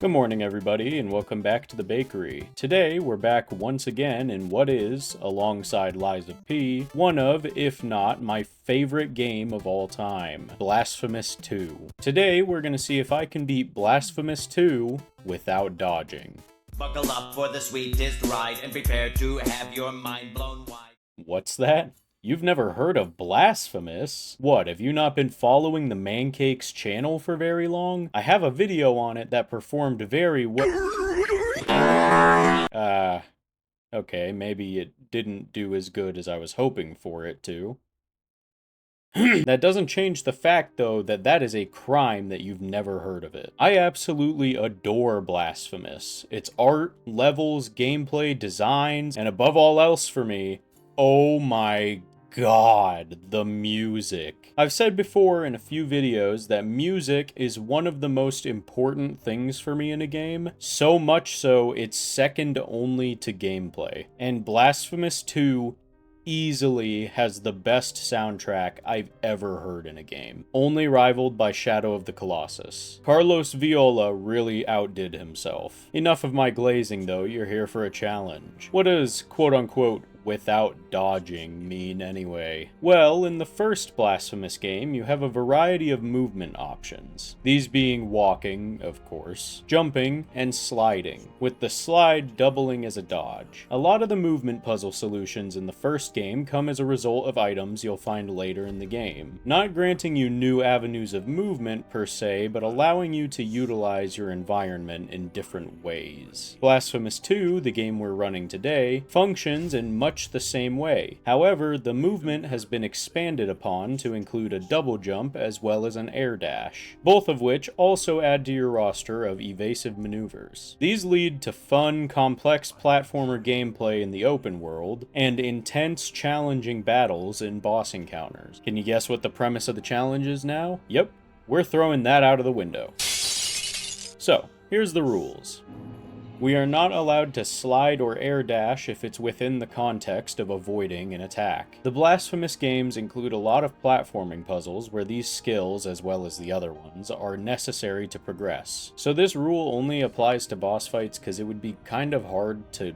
Good morning, everybody, and welcome back to the bakery. Today, we're back once again in what is, alongside Lies of P, one of, if not, my favorite game of all time, Blasphemous 2. Today, we're gonna see if I can beat Blasphemous 2 without dodging. Buckle up for the sweetest ride and prepare to have your mind blown wide. What's that? You've never heard of Blasphemous? What, have you not been following the Mancake's channel for very long? I have a video on it that performed very well. Okay, maybe it didn't do as good as I was hoping for it to. That doesn't change the fact, though, that that is a crime that you've never heard of it. I absolutely adore Blasphemous. Its art, levels, gameplay, designs, and above all else for me, oh my God, the music. I've said before in a few videos that music is one of the most important things for me in a game, so much so it's second only to gameplay. And Blasphemous 2 easily has the best soundtrack I've ever heard in a game, only rivaled by Shadow of the Colossus. Carlos Viola really outdid himself. Enough of my glazing though, you're here for a challenge. What does quote-unquote without dodging mean anyway? Well, in the first Blasphemous game, you have a variety of movement options. These being walking, of course, jumping, and sliding, with the slide doubling as a dodge. A lot of the movement puzzle solutions in the first game come as a result of items you'll find later in the game, not granting you new avenues of movement per se, but allowing you to utilize your environment in different ways. Blasphemous 2, the game we're running today, functions in much the same way. However, the movement has been expanded upon to include a double jump as well as an air dash, both of which also add to your roster of evasive maneuvers. These lead to fun, complex platformer gameplay in the open world, and intense, challenging battles in boss encounters. Can you guess what the premise of the challenge is now? Yep, we're throwing that out of the window. So, here's the rules. We are not allowed to slide or air dash if it's within the context of avoiding an attack. The Blasphemous games include a lot of platforming puzzles where these skills, as well as the other ones, are necessary to progress. So this rule only applies to boss fights because it would be kind of hard to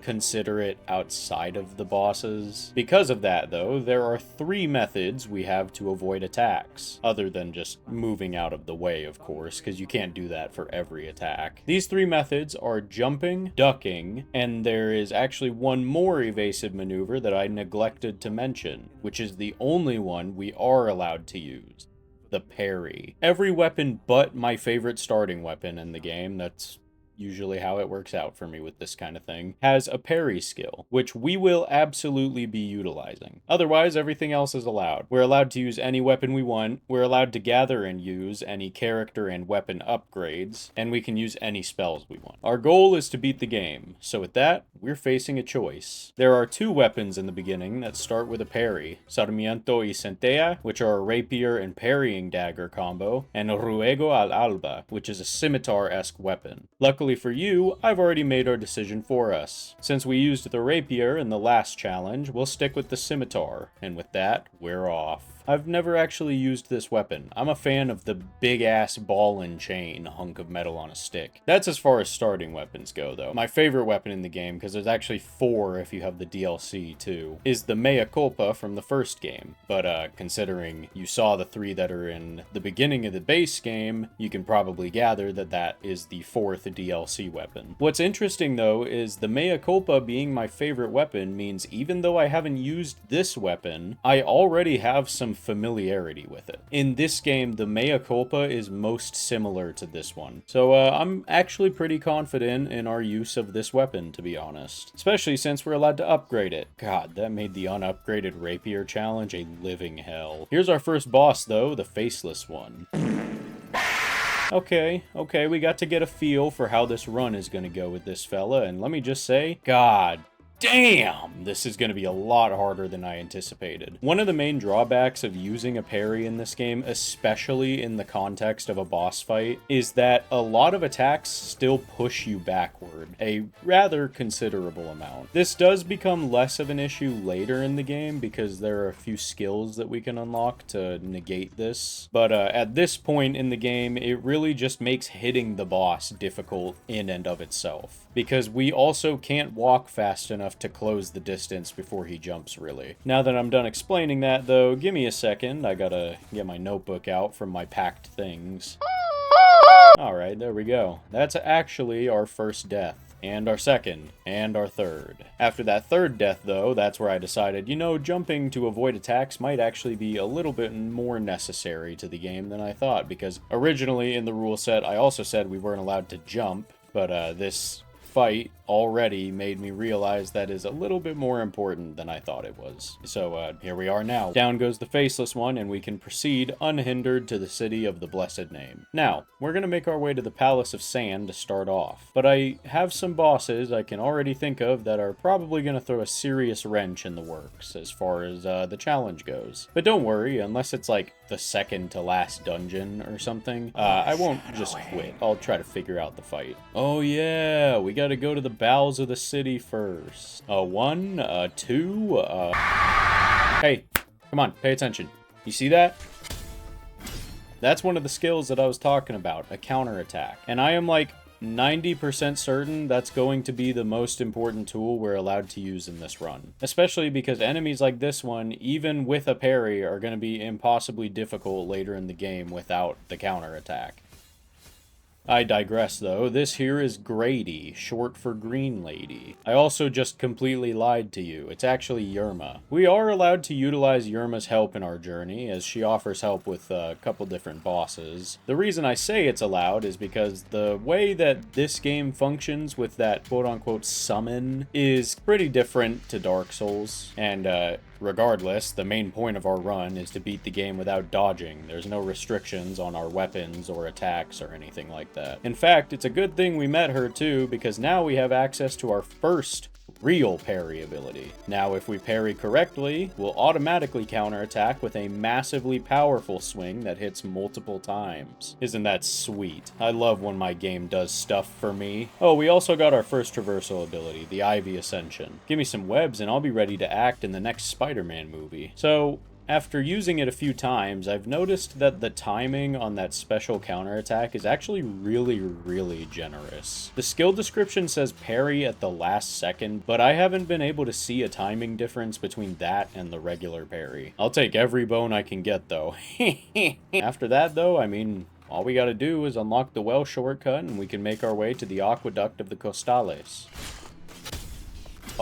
consider it outside of the bosses. Because of that, though, there are 3 methods we have to avoid attacks, other than just moving out of the way, of course, because you can't do that for every attack. These 3 methods are jumping, ducking, and there is actually one more evasive maneuver that I neglected to mention, which is the only one we are allowed to use: the parry. Every weapon but my favorite starting weapon in the game, that's usually how it works out for me with this kind of thing, has a parry skill, which we will absolutely be utilizing. Otherwise, everything else is allowed. We're allowed to use any weapon we want, we're allowed to gather and use any character and weapon upgrades, and we can use any spells we want. Our goal is to beat the game, so with that, we're facing a choice. There are 2 weapons in the beginning that start with a parry: Sarmiento y Centella, which are a rapier and parrying dagger combo, and Ruego al Alba, which is a scimitar-esque weapon. Luckily for you, I've already made our decision for us. Since we used the rapier in the last challenge, we'll stick with the scimitar, and with that, we're off. I've never actually used this weapon. I'm a fan of the big-ass ball and chain hunk of metal on a stick. That's as far as starting weapons go, though. My favorite weapon in the game, because there's actually 4 if you have the DLC too, is the Mea Culpa from the first game. But considering you saw the 3 that are in the beginning of the base game, you can probably gather that that is the 4th DLC weapon. What's interesting, though, is the Mea Culpa being my favorite weapon means even though I haven't used this weapon, I already have some familiarity with it. In this game, the Mea Culpa is most similar to this one. So I'm actually pretty confident in our use of this weapon, to be honest. Especially since we're allowed to upgrade it. God, that made the unupgraded rapier challenge a living hell. Here's our first boss, though, the faceless one. Okay, we got to get a feel for how this run is going to go with this fella, and let me just say, God Damn, this is going to be a lot harder than I anticipated. One of the main drawbacks of using a parry in this game, especially in the context of a boss fight, is that a lot of attacks still push you backward, a rather considerable amount. This does become less of an issue later in the game because there are a few skills that we can unlock to negate this, but at this point in the game, it really just makes hitting the boss difficult in and of itself, because we also can't walk fast enough to close the distance before he jumps, really. Now that I'm done explaining that, though, give me a second. I gotta get my notebook out from my packed things. Alright, there we go. That's actually our first death. And our second, and our third. After that third death, though, that's where I decided, you know, jumping to avoid attacks might actually be a little bit more necessary to the game than I thought, because originally in the rule set, I also said we weren't allowed to jump, but this fight already made me realize that is a little bit more important than I thought it was. So here we are now. Down goes the faceless one, and we can proceed unhindered to the city of the blessed name. Now, we're gonna make our way to the Palace of Sand to start off, but I have some bosses I can already think of that are probably gonna throw a serious wrench in the works as far as the challenge goes. But don't worry, unless it's like the second to last dungeon or something, I won't just quit. I'll try to figure out the fight. Oh yeah, we gotta go to the bowels of the city first. One, two, Hey, come on, pay attention. You see that? That's one of the skills that I was talking about, a counterattack. And I am like 90% certain that's going to be the most important tool we're allowed to use in this run. Especially because enemies like this one, even with a parry, are going to be impossibly difficult later in the game without the counterattack. I digress, though. This here is Grady, short for Green Lady. I also just completely lied to you. It's actually Yerma. We are allowed to utilize Yerma's help in our journey, as she offers help with a couple different bosses. The reason I say it's allowed is because the way that this game functions with that quote-unquote summon is pretty different to Dark Souls, and regardless, the main point of our run is to beat the game without dodging. There's no restrictions on our weapons or attacks or anything like that. In fact, it's a good thing we met her too, because now we have access to our first real parry ability. Now, if we parry correctly, we'll automatically counterattack with a massively powerful swing that hits multiple times. Isn't that sweet? I love when my game does stuff for me. Oh, we also got our first traversal ability, the Ivy Ascension. Give me some webs and I'll be ready to act in the next Spider-Man movie. So, after using it a few times, I've noticed that the timing on that special counterattack is actually really generous. The skill description says parry at the last second, but I haven't been able to see a timing difference between that and the regular parry. I'll take every bone I can get, though. After that, though, I mean, all we gotta do is unlock the well shortcut and we can make our way to the Aqueduct of the Costales.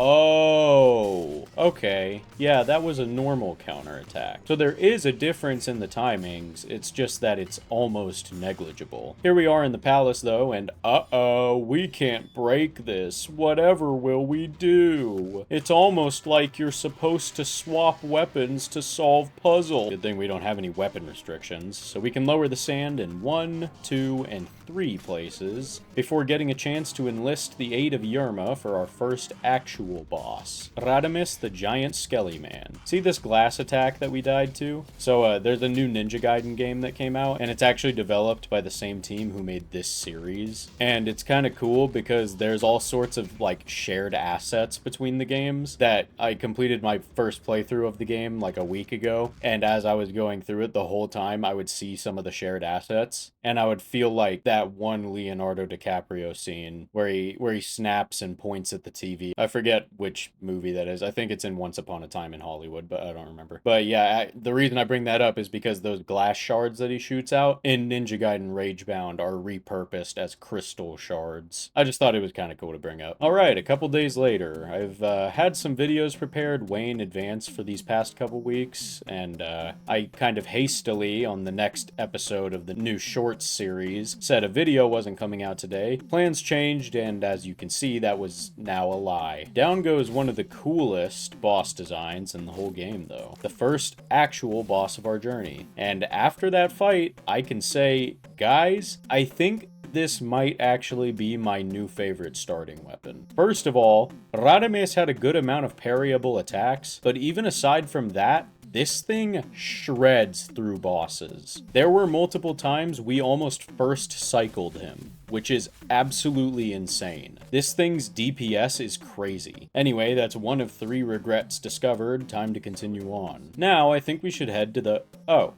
Oh, okay. Yeah, that was a normal counterattack. So there is a difference in the timings, it's just that it's almost negligible. Here we are in the palace, though, and uh-oh, we can't break this. Whatever will we do? It's almost like you're supposed to swap weapons to solve puzzles. Good thing we don't have any weapon restrictions, so we can lower the sand in 1, 2, and 3 places before getting a chance to enlist the aid of Yerma for our first actual boss, Radamus the Giant Skelly Man. See this glass attack that we died to? So there's a new Ninja Gaiden game that came out, and it's actually developed by the same team who made this series. And it's kind of cool because there's all sorts of like shared assets between the games that I completed my first playthrough of the game like a week ago, and as I was going through it the whole time I would see some of the shared assets, and I would feel like that one Leonardo DiCaprio scene where he snaps and points at the TV. I forget which movie that is. I think it's in Once Upon a Time in Hollywood, but I don't remember. But yeah, the reason I bring that up is because those glass shards that he shoots out in Ninja Gaiden Ragebound are repurposed as crystal shards. I just thought it was kind of cool to bring up. Alright, a couple days later, I've had some videos prepared way in advance for these past couple weeks, and I kind of hastily, on the next episode of the new shorts series, said a video wasn't coming out today. Plans changed, and as you can see, that was now a lie. Down goes one of the coolest boss designs in the whole game, though. The first actual boss of our journey. And after that fight, I can say, guys, I think this might actually be my new favorite starting weapon. First of all, Radames had a good amount of parryable attacks, but even aside from that, this thing shreds through bosses. There were multiple times we almost first cycled him, which is absolutely insane. This thing's DPS is crazy. Anyway, that's one of 3 regrets discovered. Time to continue on. Now, I think we should head to the... Oh.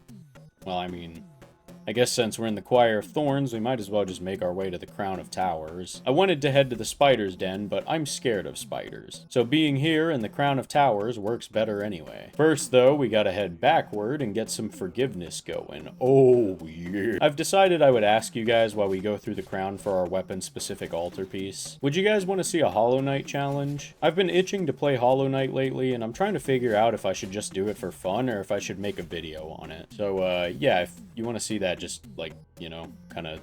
Well, I mean... I guess since we're in the Choir of Thorns, we might as well just make our way to the Crown of Towers. I wanted to head to the Spider's Den, but I'm scared of spiders. So being here in the Crown of Towers works better anyway. First, though, we gotta head backward and get some forgiveness going. Oh, yeah. I've decided I would ask you guys while we go through the crown for our weapon-specific altarpiece. Would you guys want to see a Hollow Knight challenge? I've been itching to play Hollow Knight lately, and I'm trying to figure out if I should just do it for fun or if I should make a video on it. So, yeah, if you want to see that, just, like, you know, kind of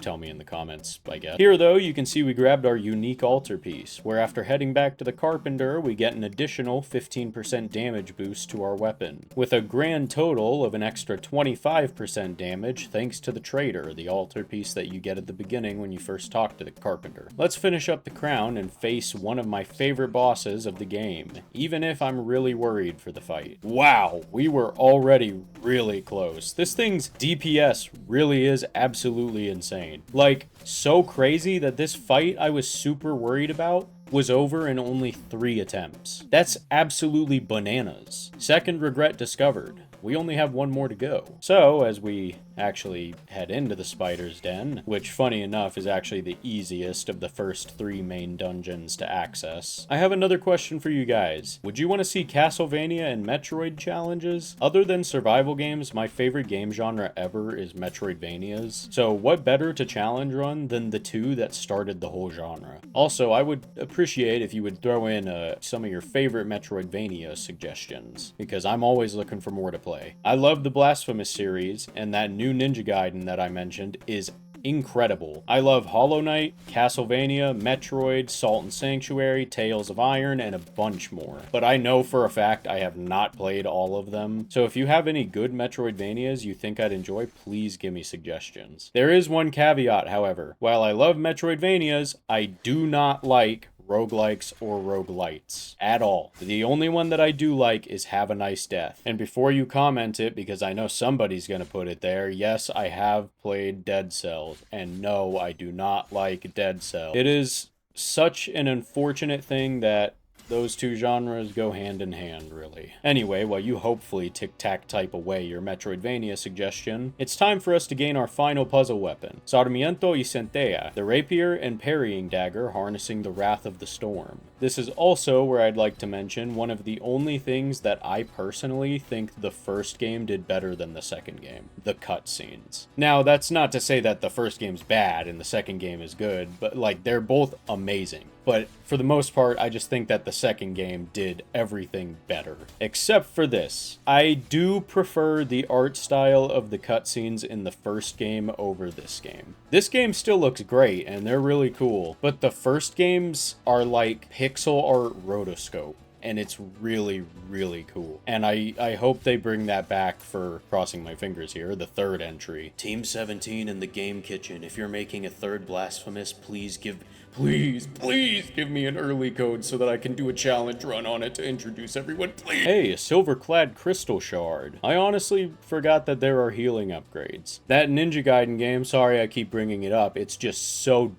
tell me in the comments, I guess. Here, though, you can see we grabbed our unique altarpiece, where after heading back to the Carpenter, we get an additional 15% damage boost to our weapon, with a grand total of an extra 25% damage thanks to the Trader, the altarpiece that you get at the beginning when you first talk to the Carpenter. Let's finish up the crown and face one of my favorite bosses of the game, even if I'm really worried for the fight. Wow, we were already really close. This thing's DPS really is absolutely insane. Like, so crazy that this fight I was super worried about was over in only 3 attempts. That's absolutely bananas. Second regret discovered. We only have 1 more to go. So, as we actually head into the Spider's Den, which funny enough is actually the easiest of the first 3 main dungeons to access, I have another question for you guys. Would you want to see Castlevania and Metroid challenges? Other than survival games, my favorite game genre ever is Metroidvanias. So what better to challenge run than the 2 that started the whole genre? Also, I would appreciate if you would throw in some of your favorite Metroidvania suggestions, because I'm always looking for more to play. I love the Blasphemous series, and that new Ninja Gaiden that I mentioned is incredible. I love Hollow Knight, Castlevania, Metroid, Salt and Sanctuary, Tales of Iron, and a bunch more. But I know for a fact I have not played all of them, so if you have any good Metroidvanias you think I'd enjoy, please give me suggestions. There is one caveat, however. While I love Metroidvanias, I do not like roguelikes or roguelites at all. The only one that I do like is Have a Nice Death. And before you comment it, because I know somebody's gonna put it there, yes, I have played Dead Cells, and no, I do not like Dead Cells. It is such an unfortunate thing that those 2 genres go hand in hand, really. Anyway, while you hopefully tic-tac type away your Metroidvania suggestion, it's time for us to gain our final puzzle weapon, Sarmiento y Centella, the rapier and parrying dagger harnessing the wrath of the storm. This is also where I'd like to mention one of the only things that I personally think the first game did better than the second game, the cutscenes. Now, that's not to say that the first game's bad and the second game is good, but like, they're both amazing. But for the most part, I just think that the second game did everything better. Except for this. I do prefer the art style of the cutscenes in the first game over this game. This game still looks great, and they're really cool, but the first games are like pixel art rotoscope. And it's really, really cool. And I hope they bring that back for, crossing my fingers here, the 3rd entry. Team 17 in the game kitchen. If you're making a 3rd Blasphemous, please give me an early code so that I can do a challenge run on it to introduce everyone, please. Hey, a silver-clad crystal shard. I honestly forgot that there are healing upgrades. That Ninja Gaiden game, sorry I keep bringing it up, it's just so,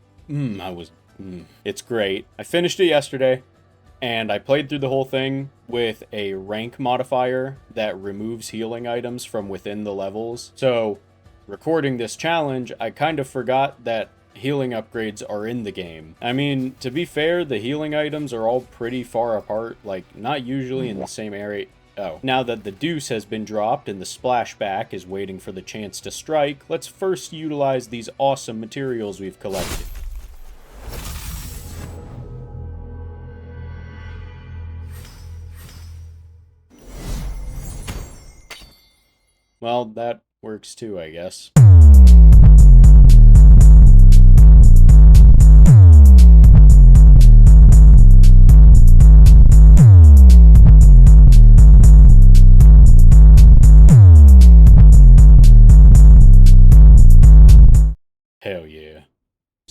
it's great. I finished it yesterday. And I played through the whole thing with a rank modifier that removes healing items from within the levels. So, recording this challenge, I kind of forgot that healing upgrades are in the game. I mean, to be fair, the healing items are all pretty far apart, like, not usually in the same area. Oh. Now that the deuce has been dropped and the splashback is waiting for the chance to strike, let's first utilize these awesome materials we've collected. Well, that works too, I guess. Hell yeah.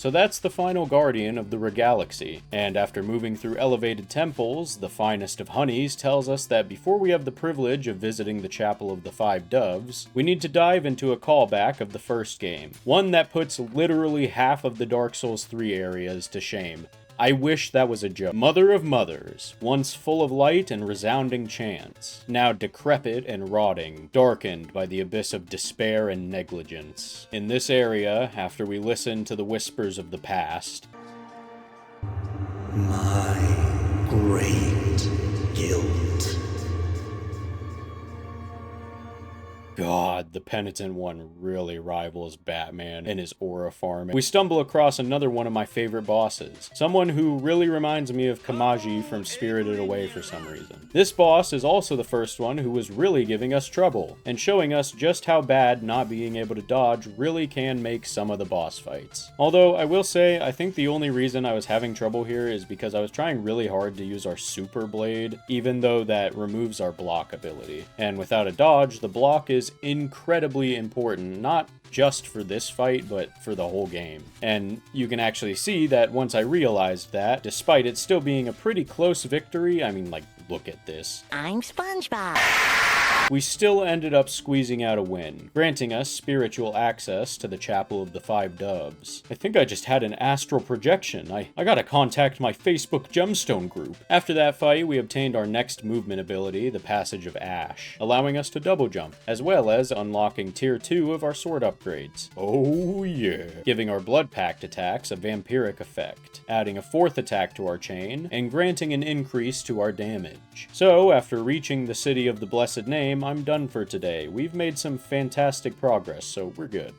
So that's the final guardian of the Regalaxy, and after moving through elevated temples, the finest of honeys tells us that before we have the privilege of visiting the Chapel of the Five Doves, we need to dive into a callback of the first game, one that puts literally half of the Dark Souls 3 areas to shame. I wish that was a joke. Mother of Mothers, once full of light and resounding chants, now decrepit and rotting, darkened by the abyss of despair and negligence. In this area, after we listen to the whispers of the past, my great guilt. God, the Penitent one really rivals Batman in his aura farming. We stumble across another one of my favorite bosses, someone who really reminds me of Kamaji from Spirited Away for some reason. This boss is also the first one who was really giving us trouble, and showing us just how bad not being able to dodge really can make some of the boss fights. Although, I will say, I think the only reason I was having trouble here is because I was trying really hard to use our Super Blade, even though that removes our block ability. And without a dodge, the block is incredibly important, not just for this fight, but for the whole game. And you can actually see that once I realized that, despite it still being a pretty close victory, I mean, like, look at this. I'm SpongeBob. We still ended up squeezing out a win, granting us spiritual access to the Chapel of the Five Doves. I think I just had an astral projection. I gotta contact my Facebook gemstone group. After that fight, we obtained our next movement ability, the Passage of Ash, allowing us to double jump, as well as unlocking tier 2 of our sword upgrades. Oh yeah! Giving our blood pact attacks a vampiric effect, adding a 4th attack to our chain, and granting an increase to our damage. So, after reaching the City of the Blessed Name, I'm done for today. We've made some fantastic progress, so we're good.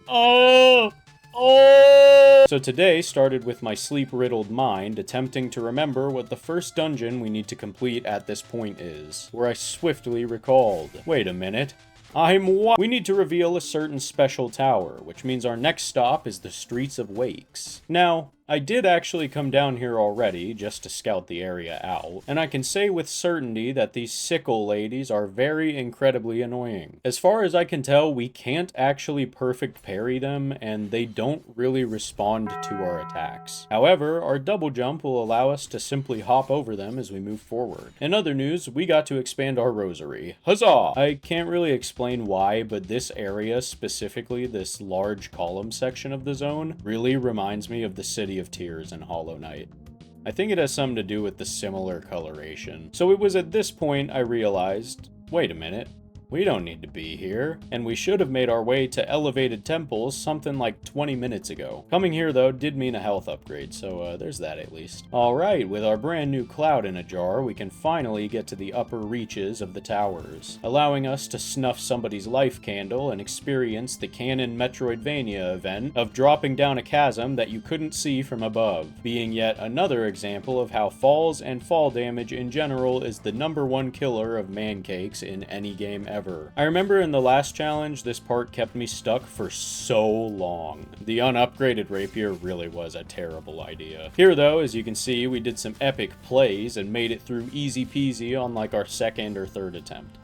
So today started with my sleep-riddled mind attempting to remember what the first dungeon we need to complete at this point is, where I swiftly recalled. Wait a minute. We need to reveal a certain special tower, which means our next stop is the Streets of Wakes. Now, I did actually come down here already, just to scout the area out, and I can say with certainty that these sickle ladies are very incredibly annoying. As far as I can tell, we can't actually perfect parry them, and they don't really respond to our attacks. However, our double jump will allow us to simply hop over them as we move forward. In other news, we got to expand our rosary. Huzzah! I can't really explain why, but this area, specifically this large column section of the zone, really reminds me of the City of Tears in Hollow Knight. I think it has something to do with the similar coloration. So it was at this point I realized, wait a minute, we don't need to be here, and we should have made our way to elevated temples something like 20 minutes ago. Coming here, though, did mean a health upgrade, so there's that at least. Alright, with our brand new cloud in a jar, we can finally get to the upper reaches of the towers, allowing us to snuff somebody's life candle and experience the canon Metroidvania event of dropping down a chasm that you couldn't see from above, being yet another example of how falls and fall damage in general is the #1 killer of mancakes in any game ever. I remember in the last challenge, this part kept me stuck for so long. The unupgraded rapier really was a terrible idea. Here though, as you can see, we did some epic plays and made it through easy peasy on like our 2nd or 3rd attempt.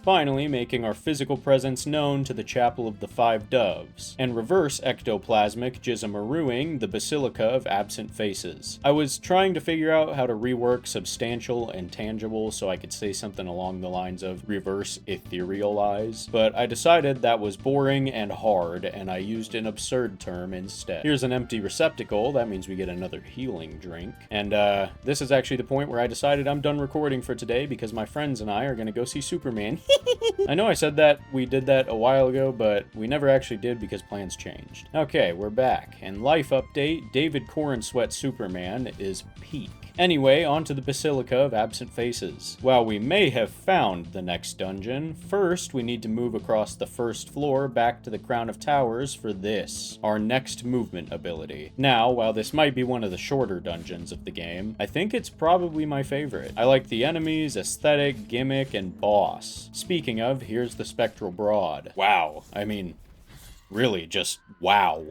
Finally making our physical presence known to the Chapel of the Five Doves, and reverse ectoplasmic jizamaruing the Basilica of Absent Faces. I was trying to figure out how to rework substantial and tangible so I could say something along the lines of reverse etherealize, but I decided that was boring and hard, and I used an absurd term instead. Here's an empty receptacle, that means we get another healing drink, and this is actually the point where I decided I'm done recording for today because my friends and I are gonna go see Superman. I know I said that we did that a while ago, but we never actually did because plans changed. Okay, we're back. And life update, David Cornsweat Superman is peak. Anyway, on to the Basilica of Absent Faces. While we may have found the next dungeon, first we need to move across the 1st floor back to the Crown of Towers for this, our next movement ability. Now, while this might be one of the shorter dungeons of the game, I think it's probably my favorite. I like the enemies, aesthetic, gimmick, and boss. Speaking of, here's the Spectral Broad. Wow. I mean, really just wow.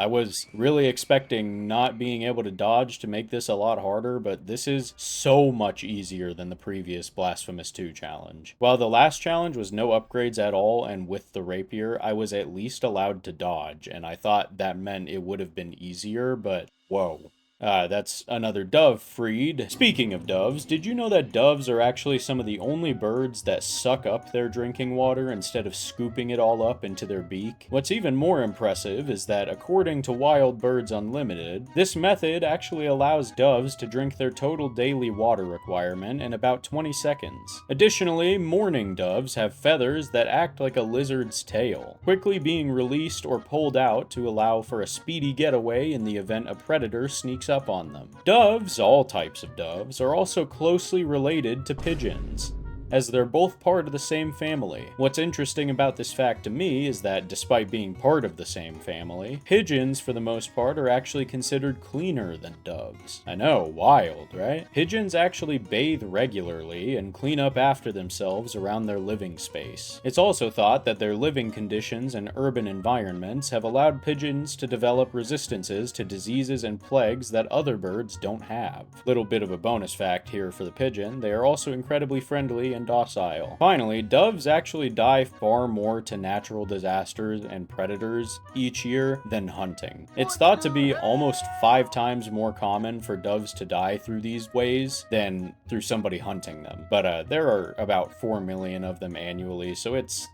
I was really expecting not being able to dodge to make this a lot harder, but this is so much easier than the previous Blasphemous 2 challenge. While the last challenge was no upgrades at all, and with the rapier, I was at least allowed to dodge, and I thought that meant it would have been easier, but whoa. That's another dove freed. Speaking of doves, did you know that doves are actually some of the only birds that suck up their drinking water instead of scooping it all up into their beak? What's even more impressive is that according to Wild Birds Unlimited, this method actually allows doves to drink their total daily water requirement in about 20 seconds. Additionally, mourning doves have feathers that act like a lizard's tail, quickly being released or pulled out to allow for a speedy getaway in the event a predator sneaks up on them. Doves, all types of doves, are also closely related to pigeons, as they're both part of the same family. What's interesting about this fact to me is that despite being part of the same family, pigeons for the most part are actually considered cleaner than doves. I know, wild, right? Pigeons actually bathe regularly and clean up after themselves around their living space. It's also thought that their living conditions in urban environments have allowed pigeons to develop resistances to diseases and plagues that other birds don't have. Little bit of a bonus fact here for the pigeon, they are also incredibly friendly and docile. Finally, doves actually die far more to natural disasters and predators each year than hunting. It's thought to be almost 5 times more common for doves to die through these ways than through somebody hunting them. But there are about 4 million of them annually, so it's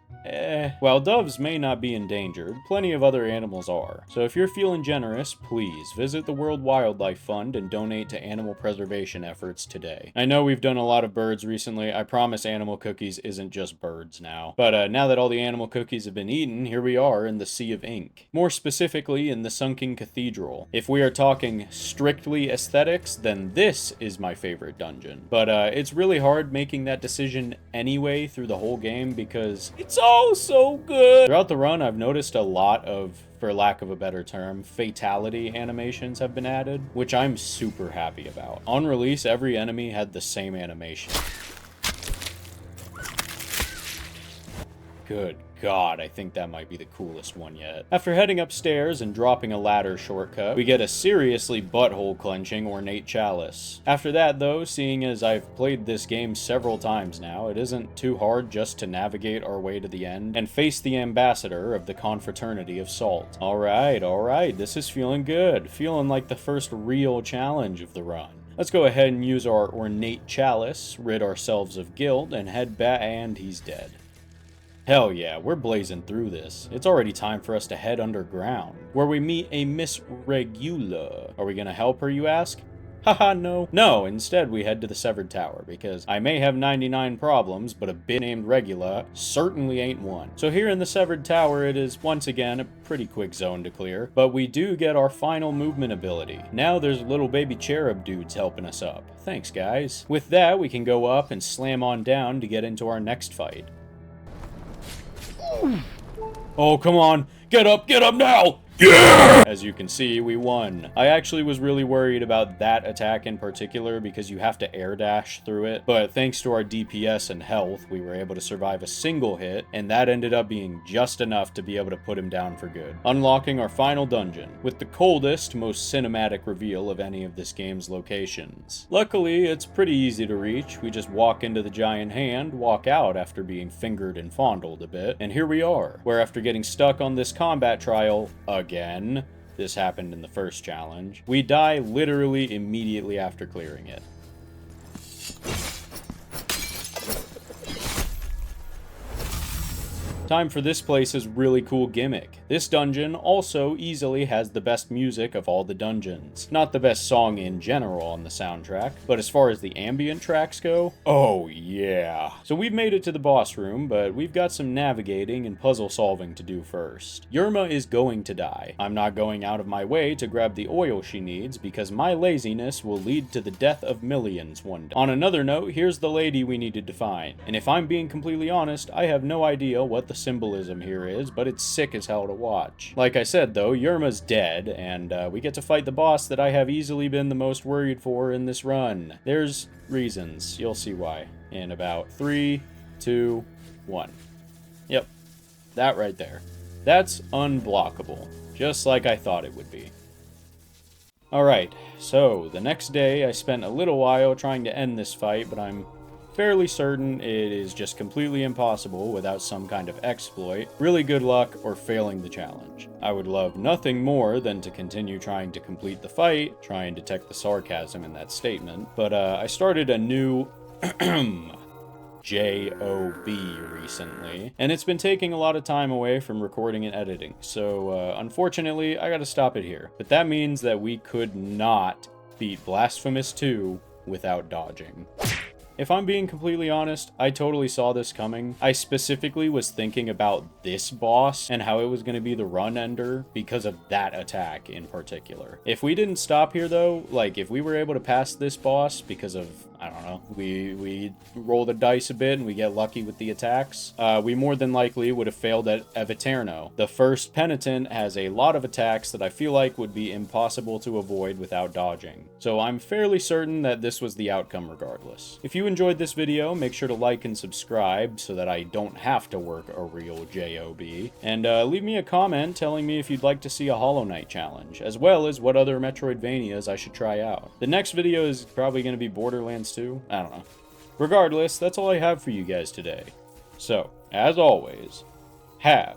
while doves may not be endangered, plenty of other animals are. So if you're feeling generous, please visit the World Wildlife Fund and donate to animal preservation efforts today. I know we've done a lot of birds recently. I promise animal cookies isn't just birds now. But now that all the animal cookies have been eaten, here we are in the Sea of Ink. More specifically, in the Sunken Cathedral. If we are talking strictly aesthetics, then this is my favorite dungeon. But it's really hard making that decision anyway through the whole game because it's all so good. Throughout the run, I've noticed a lot of, for lack of a better term, fatality animations have been added, which I'm super happy about. On release, every enemy had the same animation. Good God, I think that might be the coolest one yet. After heading upstairs and dropping a ladder shortcut, we get a seriously butthole-clenching ornate chalice. After that, though, seeing as I've played this game several times now, it isn't too hard just to navigate our way to the end and face the ambassador of the Confraternity of Salt. Alright, this is feeling good. Feeling like the first real challenge of the run. Let's go ahead and use our ornate chalice, rid ourselves of guilt, and head back, and he's dead. Hell yeah, we're blazing through this. It's already time for us to head underground, where we meet a Miss Regula. Are we gonna help her, you ask? Haha, no. No, instead we head to the Severed Tower, because I may have 99 problems, but a bitch named Regula certainly ain't one. So here in the Severed Tower, it is once again a pretty quick zone to clear, but we do get our final movement ability. Now there's little baby cherub dudes helping us up. Thanks, guys. With that, we can go up and slam on down to get into our next fight. Oh, come on. Get up now! Yeah! As you can see, we won. I actually was really worried about that attack in particular because you have to air dash through it, but thanks to our DPS and health, we were able to survive a single hit, and that ended up being just enough to be able to put him down for good. Unlocking our final dungeon, with the coldest, most cinematic reveal of any of this game's locations. Luckily, it's pretty easy to reach. We just walk into the giant hand, walk out after being fingered and fondled a bit, and here we are, where after getting stuck on this combat trial again, this happened in the first challenge, we die literally immediately after clearing it. Time for this place's really cool gimmick. This dungeon also easily has the best music of all the dungeons. Not the best song in general on the soundtrack, but as far as the ambient tracks go, oh yeah. So we've made it to the boss room, but we've got some navigating and puzzle solving to do first. Yerma is going to die. I'm not going out of my way to grab the oil she needs because my laziness will lead to the death of millions one day. On another note, here's the lady we needed to find. And if I'm being completely honest, I have no idea what the symbolism here is, but it's sick as hell to watch. Like I said though, Yerma's dead, and we get to fight the boss that I have easily been the most worried for in this run. There's reasons. You'll see why in about 3, 2, 1. Yep. That right there. That's unblockable. just like I thought it would be. Alright, so the next day I spent a little while trying to end this fight, but I'm fairly certain it is just completely impossible without some kind of exploit, really good luck, or failing the challenge. I would love nothing more than to continue trying to complete the fight, try and detect the sarcasm in that statement, but I started a new JOB recently, and it's been taking a lot of time away from recording and editing, so unfortunately I gotta stop it here. But that means that we could not beat Blasphemous 2 without dodging. If I'm being completely honest, I totally saw this coming. I specifically was thinking about this boss and how it was going to be the run ender because of that attack in particular. If we didn't stop here though, like if we were able to pass this boss because of, I don't know, we roll the dice a bit and we get lucky with the attacks, we more than likely would have failed at Eviterno. The first penitent has a lot of attacks that I feel like would be impossible to avoid without dodging. So I'm fairly certain that this was the outcome regardless. If you enjoyed this video, make sure to like and subscribe so that I don't have to work a real JOB. And leave me a comment telling me if you'd like to see a Hollow Knight challenge, as well as what other Metroidvanias I should try out. The next video is probably going to be Borderlands 2? I don't know. Regardless, that's all I have for you guys today. So, as always, have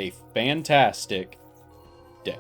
a fantastic day.